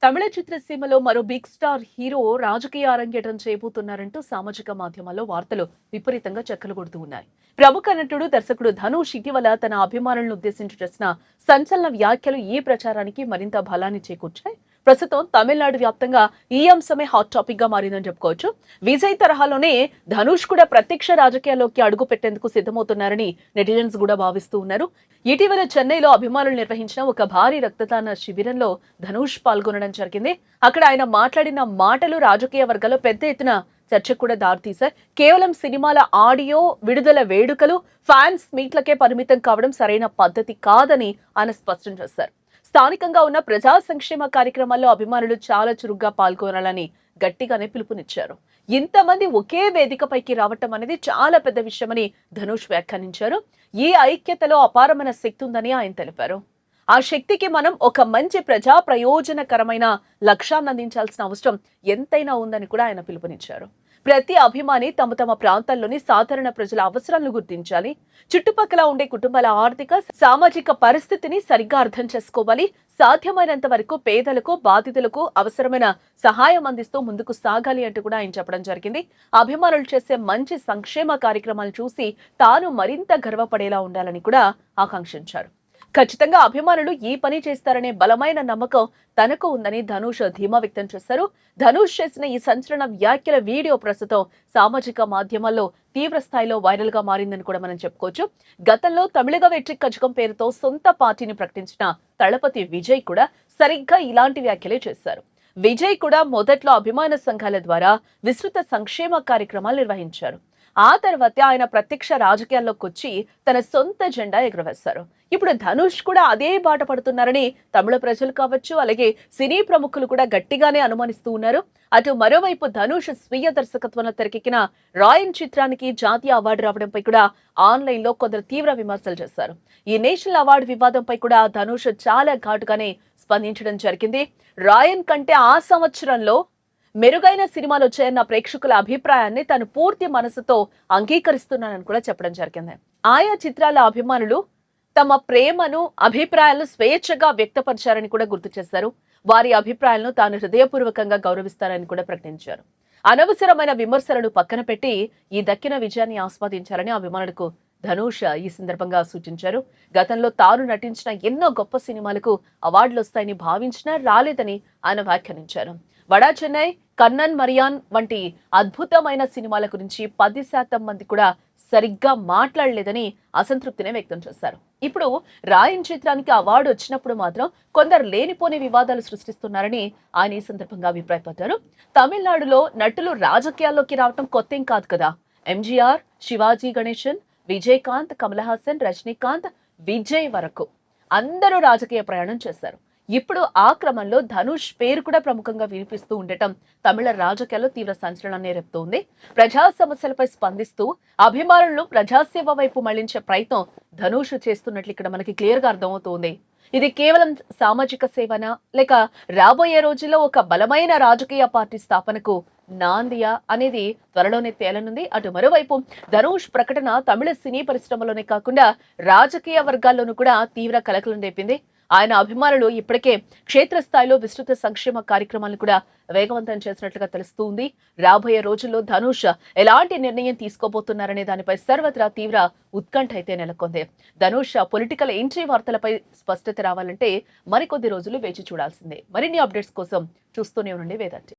తమిళ చిత్రసీమలో మరో big star hero రాజకీయ అరంగేట్రం చేయబోతున్నారంటూ సామాజిక మాధ్యమాల్లో వార్తలు విపరీతంగా చక్కలు కొడుతూ ఉన్నాయి. ప్రముఖ నటుడు దర్శకుడు ధనుష్ ఇటీవల తన అభిమానులను ఉద్దేశించి చేసిన సంచలన వ్యాఖ్యలు ఈ ప్రచారానికి మరింత బలాన్ని చేకూర్చాయి. ప్రస్తుతం తమిళనాడు వ్యాప్తంగా ఈ అంశమే హాట్ టాపిక్ గా మారిందని చెప్పుకోవచ్చు. విజయ్ తరహాలోనే ధనుష్ కూడా ప్రత్యక్ష రాజకీయాల్లోకి అడుగు పెట్టేందుకు సిద్ధమవుతున్నారని నెటిజన్స్ కూడా భావిస్తూ ఉన్నారు. ఇటీవల చెన్నైలో అభిమానులు నిర్వహించిన ఒక భారీ రక్తదాన శిబిరంలో ధనుష్ పాల్గొనడం జరిగింది. అక్కడ ఆయన మాట్లాడిన మాటలు రాజకీయ వర్గాల్లో పెద్ద ఎత్తున చర్చకు కూడా దారితీశాయి. కేవలం సినిమాల ఆడియో విడుదల వేడుకలు, ఫ్యాన్స్ మీట్లకే పరిమితం కావడం సరైన పద్ధతి కాదని ఆయన స్పష్టం చేశారు. స్థానికంగా ఉన్న ప్రజా సంక్షేమ కార్యక్రమాల్లో అభిమానులు చాలా చురుగ్గా పాల్గొనాలని గట్టిగానే పిలుపునిచ్చారు. ఇంతమంది ఒకే వేదికపైకి రావటం అనేది చాలా పెద్ద విషయమని ధనుష్ వ్యాఖ్యానించారు. ఈ ఐక్యతలో అపారమైన శక్తి ఉందని ఆయన తెలిపారు. ఆ శక్తికి మనం ఒక మంచి ప్రజా ప్రయోజనకరమైన లక్ష్యాన్ని అందించాల్సిన అవసరం ఎంతైనా ఉందని కూడా ఆయన పిలుపునిచ్చారు. ప్రతి అభిమాని తమ తమ ప్రాంతాల్లోని సాధారణ ప్రజల అవసరాలను గుర్తించాలి. చుట్టుపక్కల ఉండే కుటుంబాల ఆర్థిక సామాజిక పరిస్థితిని సరిగ్గా అర్థం చేసుకోవాలి. సాధ్యమైనంత వరకు పేదలకు, బాధితులకు అవసరమైన సహాయం అందిస్తూ ముందుకు సాగాలి అంటూ కూడా ఆయన చెప్పడం జరిగింది. అభిమానులు చేసే మంచి సంక్షేమ కార్యక్రమాలు చూసి తాను మరింత గర్వపడేలా ఉండాలని కూడా ఆకాంక్షించారు. ఖచ్చితంగా అభిమానులు ఈ పని చేస్తారనే బలమైన నమ్మకం తనకు ఉందని ధనుష్ ధీమా వ్యక్తం చేశారు. ధనుష్ చేసిన ఈ సంచలన వ్యాఖ్యల వీడియో ప్రస్తుతం సామాజిక మాధ్యమాల్లో తీవ్ర స్థాయిలో వైరల్ గా మారిందని కూడా మనం చెప్పుకోవచ్చు. గతంలో తమిళగ వెట్రి కజగం పేరుతో సొంత పార్టీని ప్రకటించిన తలపతి విజయ్ కూడా సరిగ్గా ఇలాంటి వ్యాఖ్యలే చేశారు. విజయ్ కూడా మొదట్లో అభిమాన సంఘాల ద్వారా విస్తృత సంక్షేమ కార్యక్రమాలు నిర్వహించారు. ఆ తర్వాత ఆయన ప్రత్యక్ష రాజకీయాల్లోకి వచ్చి తన సొంత జెండా ఎగురవేశారు. ఇప్పుడు ధనుష్ కూడా అదే బాట పడుతున్నారని తమిళ ప్రజలు కావచ్చు, అలాగే సినీ ప్రముఖులు కూడా గట్టిగానే అనుమానిస్తూ ఉన్నారు. అటు మరోవైపు ధనుష్ స్వీయ దర్శకత్వంలో తెరకెక్కిన రాయన్ చిత్రానికి జాతీయ అవార్డు రావడంపై కూడా ఆన్లైన్ లో కొందరు తీవ్ర విమర్శలు చేశారు. ఈ నేషనల్ అవార్డు వివాదంపై కూడా ధనుష్ చాలా ఘాటుగానే స్పందించడం జరిగింది. రాయన్ కంటే ఆ సంవత్సరంలో మెరుగైన సినిమాలు వచ్చాయన్న ప్రేక్షకుల అభిప్రాయాన్ని తాను పూర్తి మనసుతో అంగీకరిస్తున్నానని కూడా చెప్పడం జరిగింది. ఆయా చిత్రాల అభిమానులు తమ ప్రేమను, అభిప్రాయాలను స్వేచ్ఛగా వ్యక్తపరిచారని కూడా గుర్తు చేశారు. వారి అభిప్రాయాలను తాను హృదయపూర్వకంగా గౌరవిస్తారని కూడా ప్రకటించారు. అనవసరమైన విమర్శలను పక్కన పెట్టి ఈ దక్కిన విజయాన్ని ఆస్వాదించాలని అభిమానులకు ధనుష్ ఈ సందర్భంగా సూచించారు. గతంలో తాను నటించిన ఎన్నో గొప్ప సినిమాలకు అవార్డులు వస్తాయని భావించినా రాలేదని ఆయన వ్యాఖ్యానించారు. వడా చెన్నై, కన్నన్ మరియాన్ వంటి అద్భుతమైన సినిమాల గురించి 10% మంది కూడా సరిగ్గా మాట్లాడలేదని అసంతృప్తిని వ్యక్తం చేశారు. ఇప్పుడు రాయన్ చిత్రానికి అవార్డు వచ్చినప్పుడు మాత్రం కొందరు లేనిపోని వివాదాలు సృష్టిస్తున్నారని ఆయన ఈ సందర్భంగా అభిప్రాయపడ్డారు. తమిళనాడులో నటులు రాజకీయాల్లోకి రావటం కొత్తేం కాదు కదా. ఎంజీఆర్, శివాజీ గణేశన్, విజయకాంత్, కమల్ హాసన్, రజనీకాంత్, విజయ్ వరకు అందరూ రాజకీయ ప్రయాణం చేశారు. ఇప్పుడు ఆ క్రమంలో ధనుష్ పేరు కూడా ప్రముఖంగా వినిపిస్తూ ఉండటం తమిళ రాజకీయాల్లో తీవ్ర సంచలనాన్ని రేపుతోంది. ప్రజా సమస్యలపై స్పందిస్తూ అభిమానులను ప్రజాసేవ వైపు మళ్లించే ప్రయత్నం ధనుష్ చేస్తున్నట్లు ఇక్కడ మనకి క్లియర్ గా అర్థమవుతోంది. ఇది కేవలం సామాజిక సేవనా, లేక రాబోయే రోజుల్లో ఒక బలమైన రాజకీయ పార్టీ స్థాపనకు నాందియా అనేది త్వరలోనే తేలనుంది. అటు మరోవైపు ధనుష్ ప్రకటన తమిళ సినీ పరిశ్రమలోనే కాకుండా రాజకీయ వర్గాల్లోనూ కూడా తీవ్ర కలకలం రేపింది. ఆయన అభిమానులు ఇప్పటికే క్షేత్రస్థాయిలో విస్తృత సంక్షేమ కార్యక్రమాలను కూడా వేగవంతం చేసినట్లుగా తెలుస్తుంది. రాబోయే రోజుల్లో ధనుష్ ఎలాంటి నిర్ణయం తీసుకోబోతున్నారనే దానిపై సర్వత్రా తీవ్ర ఉత్కంఠ అయితే నెలకొంది. ధనుష్ పొలిటికల్ ఎంట్రీ వార్తలపై స్పష్టత రావాలంటే మరికొద్ది రోజులు వేచి చూడాల్సిందే. మరిన్ని అప్డేట్స్ కోసం చూస్తూనే ఉండండి వేదాంతి.